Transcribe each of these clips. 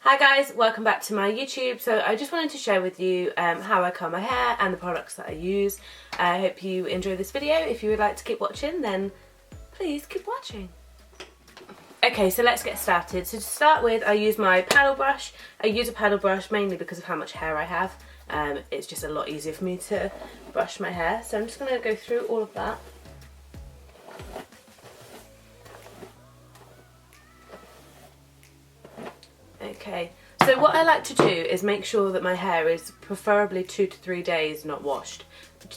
Hi guys, welcome back to my YouTube. So I just wanted to share with you how I curl my hair and the products that I use. I hope you enjoy this video. If you would like to keep watching, then please keep watching. Okay, so let's get started. So to start with, I use my paddle brush. I use a paddle brush mainly because of how much hair I have. It's just a lot easier for me to brush my hair. So I'm just going to go through all of that. Okay, so what I like to do is make sure that my hair is preferably 2 to 3 days not washed.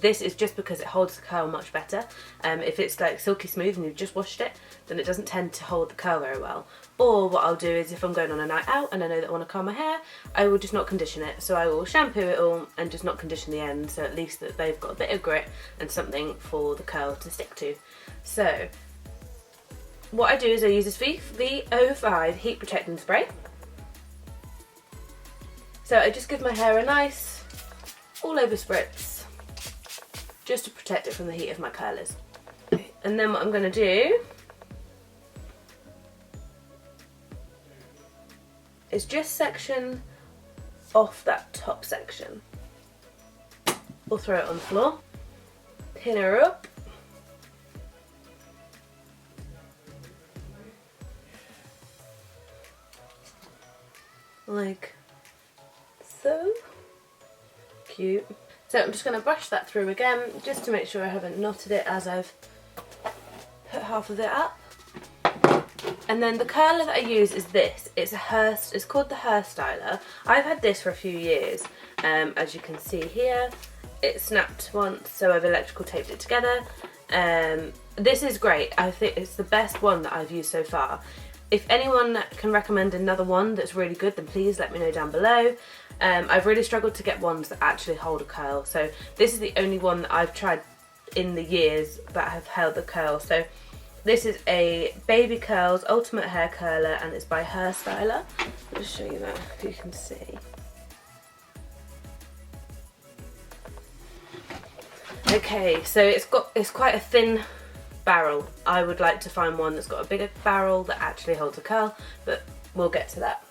This is just because it holds the curl much better. If it's like silky smooth and you've just washed it, then it doesn't tend to hold the curl very well. Or what I'll do is if I'm going on a night out and I know that I want to curl my hair, I will just not condition it. So I will shampoo it all and just not condition the end, so at least that they've got a bit of grit and something for the curl to stick to. So what I do is I use this VO5 heat protecting spray. So I just give my hair a nice all over spritz just to protect it from the heat of my curlers. And then what I'm going to do is just section off that top section. We'll throw it on the floor, pin her up, like so. Cute. So I'm just going to brush that through again just to make sure I haven't knotted it as I've put half of it up. And then the curler that I use is this. It's called the Hairstyler. I've had this for a few years. As you can see here, it snapped once, so I've electrical taped it together. This is great. I think it's the best one that I've used so far. If anyone can recommend another one that's really good, then please let me know down below. I've really struggled to get ones that actually hold a curl, so this is the only one that I've tried in the years that have held the curl. So this is a Baby Curls Ultimate Hair Curler and it's by Hairstyler. I'll just show you that if you can see. Okay, so it's quite a thin barrel. I would like to find one that's got a bigger barrel that actually holds a curl, but we'll get to that.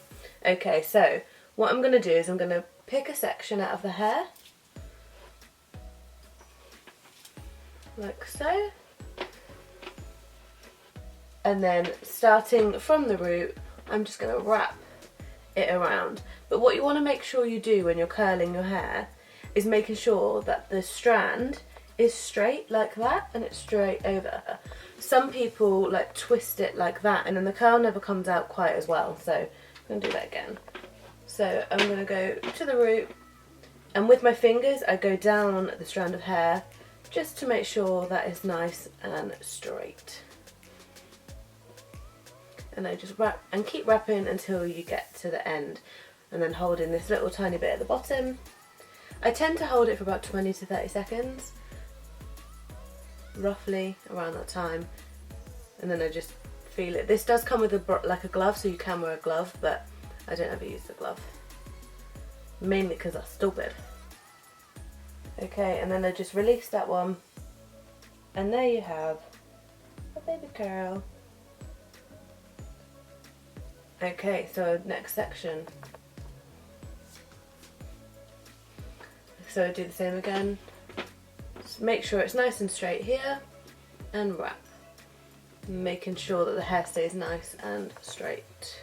Okay, so what I'm going to do is I'm going to pick a section out of the hair, like so, and then starting from the root, I'm just going to wrap it around. But what you want to make sure you do when you're curling your hair is making sure that the strand is straight like that and it's straight over. Some people like twist it like that and then the curl never comes out quite as well, so I'm going to do that again. So I'm going to go to the root and with my fingers I go down the strand of hair just to make sure that is nice and straight. And I just wrap and keep wrapping until you get to the end and then holding this little tiny bit at the bottom. I tend to hold it for about 20 to 30 seconds, roughly around that time, and then I just feel it. This does come with like a glove, so you can wear a glove, but I don't ever use the glove, mainly because that's stupid. Okay, and then I just release that one, and there you have a baby curl. Okay, so next section. So do the same again. Just make sure it's nice and straight here, and wrap, making sure that the hair stays nice and straight.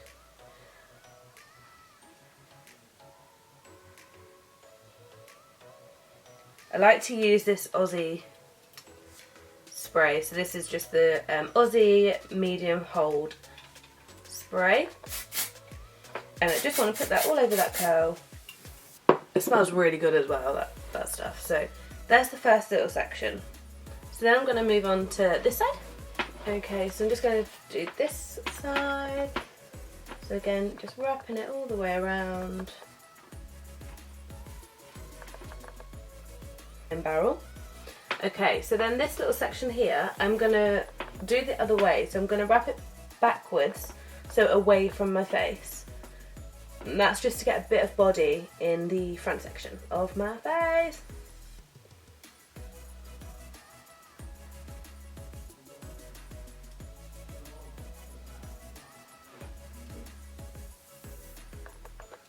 I like to use this Aussie spray, so this is just the Aussie medium hold spray, and I just want to put that all over that curl. It smells really good as well, that stuff. So there's the first little section. So then I'm going to move on to this side. Okay, so I'm just going to do this side. So again, just wrapping it all the way around. And barrel. Okay, so then this little section here, I'm going to do the other way. So I'm going to wrap it backwards, so away from my face. And that's just to get a bit of body in the front section of my face.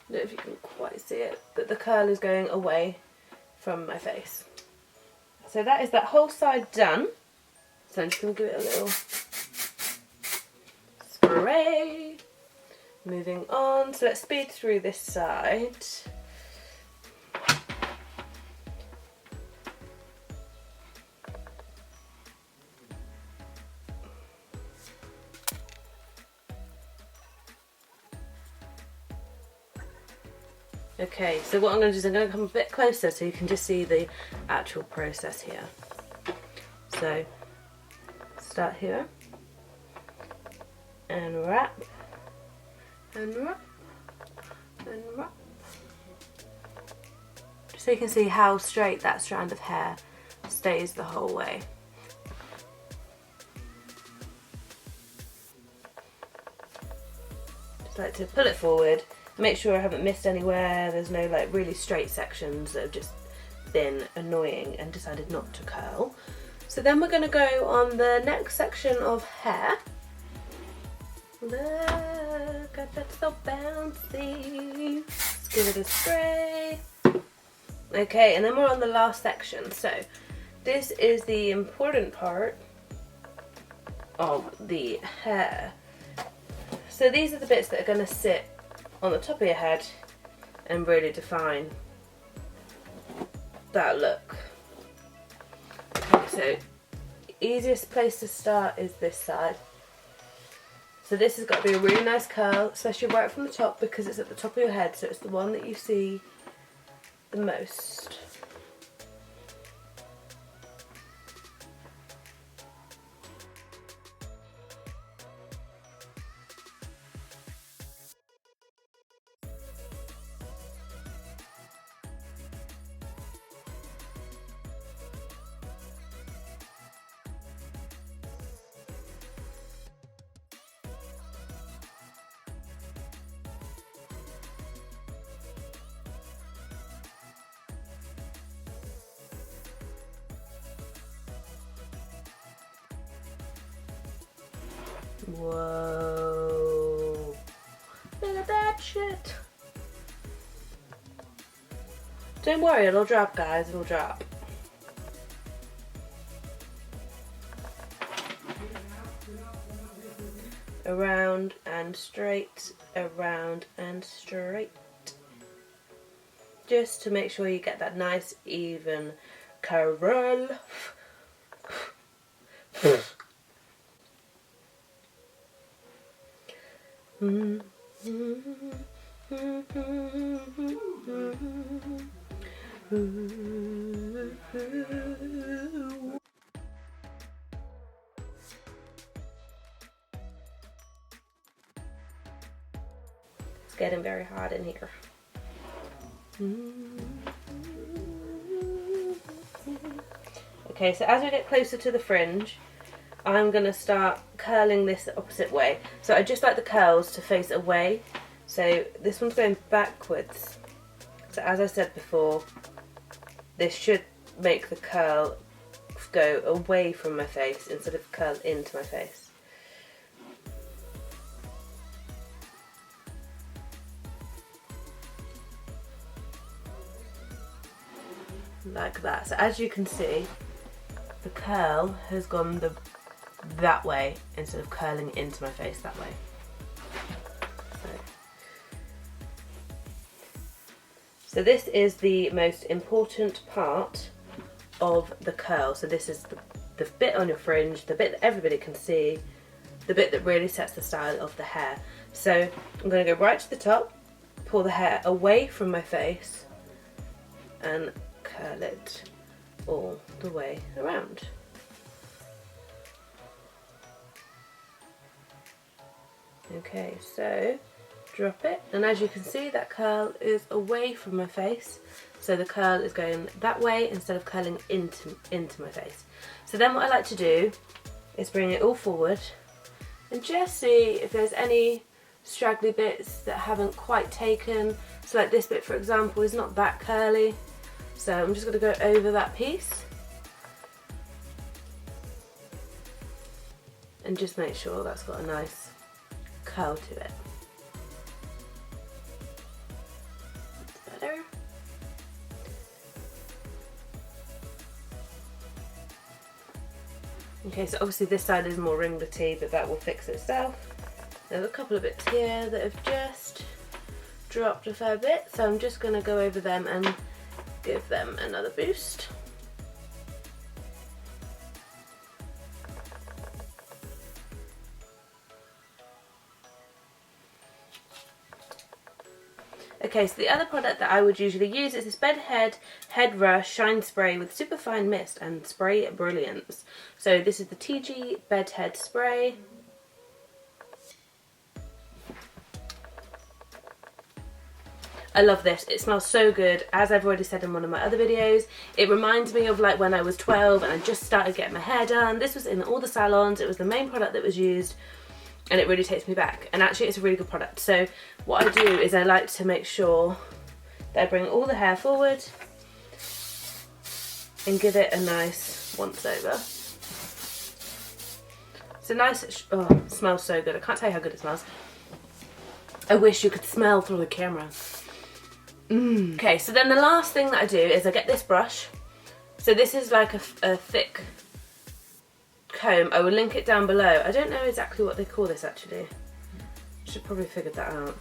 I don't know if you can quite see it, but the curl is going away from my face. So that is that whole side done. So I'm just going to give it a little spray. Moving on, so let's speed through this side. Okay, so what I'm going to do is I'm going to come a bit closer so you can just see the actual process here. So, start here, and wrap, and wrap, and wrap. Just so you can see how straight that strand of hair stays the whole way. Just like to pull it forward. Make sure I haven't missed anywhere, there's no like really straight sections that have just been annoying and decided not to curl. So then we're going to go on the next section of hair. Look, that's so bouncy. Let's give it a spray. Okay, and then we're on the last section. So this is the important part of the hair. So these are the bits that are going to sit on the top of your head and really define that look. Okay, so easiest place to start is this side. So this has got to be a really nice curl, especially right from the top because it's at the top of your head, so it's the one that you see the most. Whoa, look at that shit. Don't worry, it'll drop, guys, it'll drop. Around and straight, around and straight. Just to make sure you get that nice even curl. It's getting very hot in here. Okay, so as we get closer to the fringe, I'm going to start curling this the opposite way. So I just like the curls to face away. So this one's going backwards. So as I said before, this should make the curl go away from my face instead of curl into my face. Like that. So as you can see, the curl has gone that way instead of curling into my face that way. So this is the most important part of the curl. So this is the bit on your fringe, the bit that everybody can see, the bit that really sets the style of the hair. So I'm going to go right to the top, pull the hair away from my face and curl it all the way around. Okay, so drop it, and as you can see, that curl is away from my face, so the curl is going that way instead of curling into my face. So then what I like to do is bring it all forward and just see if there's any straggly bits that haven't quite taken. So like this bit, for example, is not that curly, so I'm just going to go over that piece and just make sure that's got a nice curl to it. Okay, so obviously this side is more ringlety, but that will fix itself. There's a couple of bits here that have just dropped a fair bit, so I'm just going to go over them and give them another boost. Okay, so the other product that I would usually use is this Bed Head Rush Shine Spray with Superfine Mist and Spray Brilliance. So this is the TG Bed Head Spray. I love this. It smells so good. As I've already said in one of my other videos, it reminds me of like when I was 12 and I just started getting my hair done. This was in all the salons. It was the main product that was used. And it really takes me back, and actually it's a really good product. So what I do is I like to make sure that I bring all the hair forward and give it a nice once over. It's a nice, oh, it smells so good. I can't tell you how good it smells. I wish you could smell through the camera. Okay, so then the last thing that I do is I get this brush. So this is like a thick comb. I will link it down below. I don't know exactly what they call this actually. Should probably figure that out.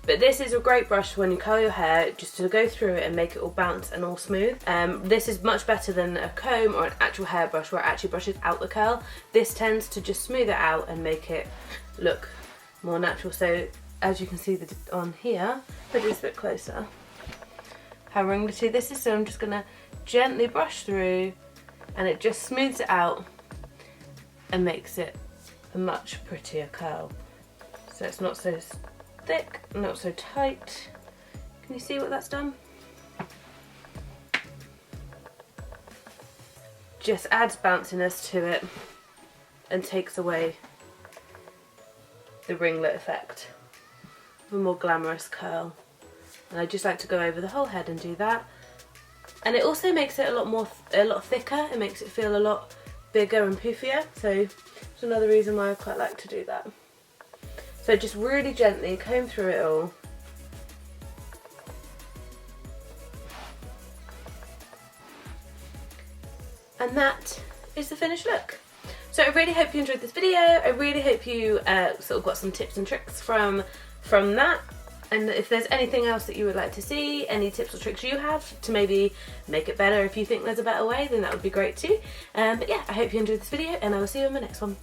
But this is a great brush when you curl your hair, just to go through it and make it all bounce and all smooth. This is much better than a comb or an actual hairbrush where it actually brushes out the curl. This tends to just smooth it out and make it look more natural. So as you can see on here, put this a bit closer, how ringlety this is. So I'm just gonna gently brush through and it just smooths it out and makes it a much prettier curl. So it's not so thick, not so tight. Can you see what that's done? Just adds bounciness to it and takes away the ringlet effect of a more glamorous curl. And I just like to go over the whole head and do that. And it also makes it a lot thicker. It makes it feel a lot bigger and poofier, so it's another reason why I quite like to do that. So just really gently comb through it all. And that is the finished look. So I really hope you enjoyed this video. I really hope you sort of got some tips and tricks from that. And if there's anything else that you would like to see, any tips or tricks you have to maybe make it better if you think there's a better way, then that would be great too. But yeah, I hope you enjoyed this video and I will see you in my next one.